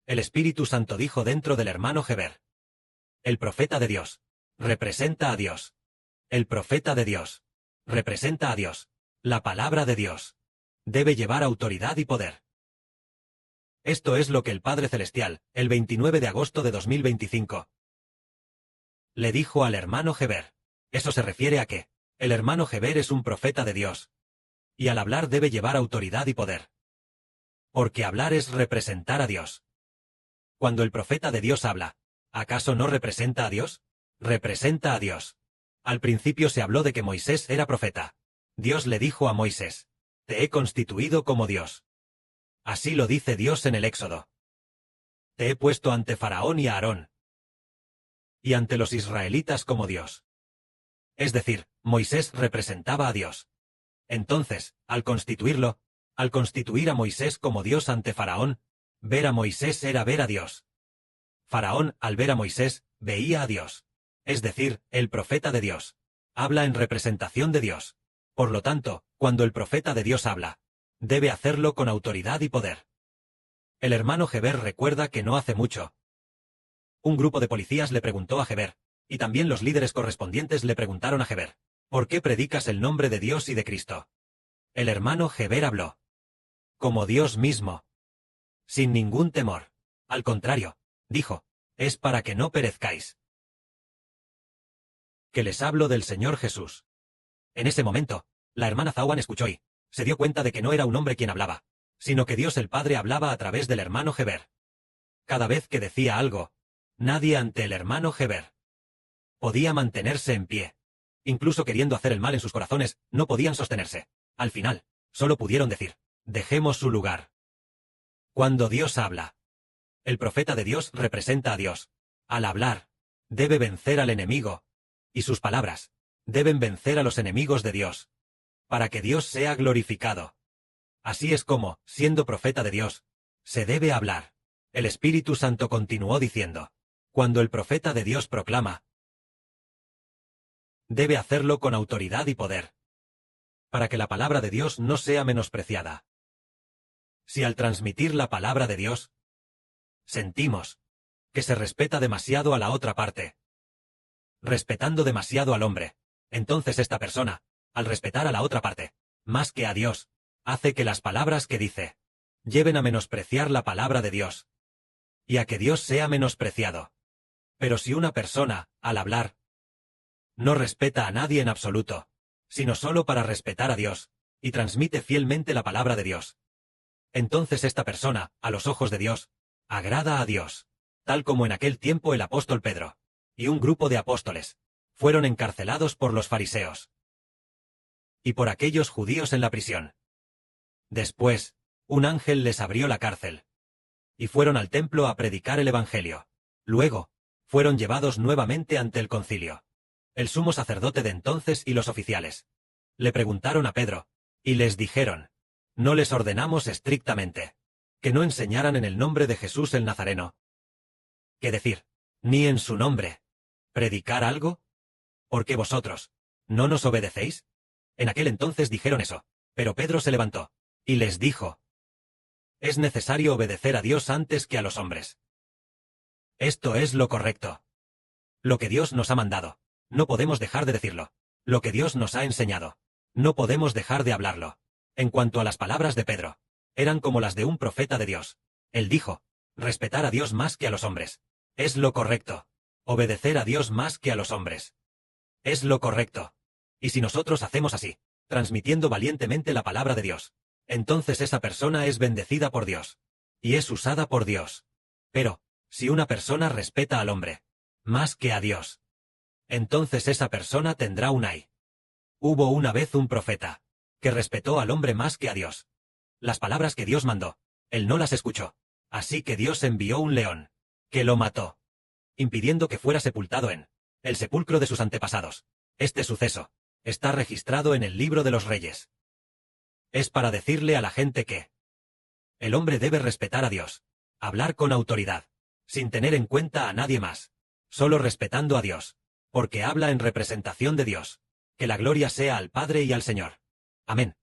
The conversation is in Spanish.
El Espíritu Santo dijo dentro del hermano Heber. El profeta de Dios representa a Dios. El profeta de Dios representa a Dios. La palabra de Dios debe llevar autoridad y poder. Esto es lo que el Padre Celestial, el 29 de agosto de 2025, le dijo al hermano Heber. Eso se refiere a que el hermano Heber es un profeta de Dios, y al hablar debe llevar autoridad y poder. Porque hablar es representar a Dios. Cuando el profeta de Dios habla, ¿acaso no representa a Dios? Representa a Dios. Al principio se habló de que Moisés era profeta. Dios le dijo a Moisés, te he constituido como Dios. Así lo dice Dios en el Éxodo. Te he puesto ante Faraón y a Aarón, y ante los israelitas como Dios. Es decir, Moisés representaba a Dios. Entonces, al constituir a Moisés como Dios ante Faraón, ver a Moisés era ver a Dios. Faraón, al ver a Moisés, veía a Dios. Es decir, el profeta de Dios habla en representación de Dios. Por lo tanto, cuando el profeta de Dios habla, debe hacerlo con autoridad y poder. El hermano Heber recuerda que no hace mucho, un grupo de policías le preguntó a Heber, y también los líderes correspondientes le preguntaron a Heber, ¿por qué predicas el nombre de Dios y de Cristo? El hermano Heber habló como Dios mismo, sin ningún temor. Al contrario, dijo, es para que no perezcáis. Que les hablo del Señor Jesús. En ese momento, la hermana Zawan escuchó y se dio cuenta de que no era un hombre quien hablaba, sino que Dios el Padre hablaba a través del hermano Heber. Cada vez que decía algo, nadie ante el hermano Heber podía mantenerse en pie. Incluso queriendo hacer el mal en sus corazones, no podían sostenerse. Al final, solo pudieron decir, dejemos su lugar. Cuando Dios habla, el profeta de Dios representa a Dios. Al hablar, debe vencer al enemigo, y sus palabras deben vencer a los enemigos de Dios, para que Dios sea glorificado. Así es como, siendo profeta de Dios, se debe hablar. El Espíritu Santo continuó diciendo, cuando el profeta de Dios proclama, debe hacerlo con autoridad y poder, para que la palabra de Dios no sea menospreciada. Si al transmitir la palabra de Dios, sentimos que se respeta demasiado a la otra parte, respetando demasiado al hombre, entonces esta persona, al respetar a la otra parte, más que a Dios, hace que las palabras que dice, lleven a menospreciar la palabra de Dios, y a que Dios sea menospreciado. Pero si una persona, al hablar, no respeta a nadie en absoluto, sino solo para respetar a Dios, y transmite fielmente la palabra de Dios, entonces esta persona, a los ojos de Dios, agrada a Dios, tal como en aquel tiempo el apóstol Pedro, y un grupo de apóstoles, fueron encarcelados por los fariseos y por aquellos judíos en la prisión. Después, un ángel les abrió la cárcel, y fueron al templo a predicar el evangelio. Luego, fueron llevados nuevamente ante el concilio. El sumo sacerdote de entonces y los oficiales le preguntaron a Pedro, y les dijeron, no les ordenamos estrictamente que no enseñaran en el nombre de Jesús el Nazareno. ¿Qué decir? Ni en su nombre. ¿Predicar algo? ¿Por qué vosotros no nos obedecéis? En aquel entonces dijeron eso, pero Pedro se levantó, y les dijo, es necesario obedecer a Dios antes que a los hombres. Esto es lo correcto. Lo que Dios nos ha mandado, no podemos dejar de decirlo. Lo que Dios nos ha enseñado, no podemos dejar de hablarlo. En cuanto a las palabras de Pedro, eran como las de un profeta de Dios. Él dijo, respetar a Dios más que a los hombres. Es lo correcto. Obedecer a Dios más que a los hombres. Es lo correcto. Y si nosotros hacemos así, transmitiendo valientemente la palabra de Dios, entonces esa persona es bendecida por Dios, y es usada por Dios. Pero, si una persona respeta al hombre más que a Dios, entonces esa persona tendrá un ay. Hubo una vez un profeta que respetó al hombre más que a Dios. Las palabras que Dios mandó, él no las escuchó. Así que Dios envió un león, que lo mató, impidiendo que fuera sepultado en el sepulcro de sus antepasados. Este suceso está registrado en el libro de los Reyes. Es para decirle a la gente que el hombre debe respetar a Dios, hablar con autoridad, sin tener en cuenta a nadie más, solo respetando a Dios, porque habla en representación de Dios. Que la gloria sea al Padre y al Señor. Amén.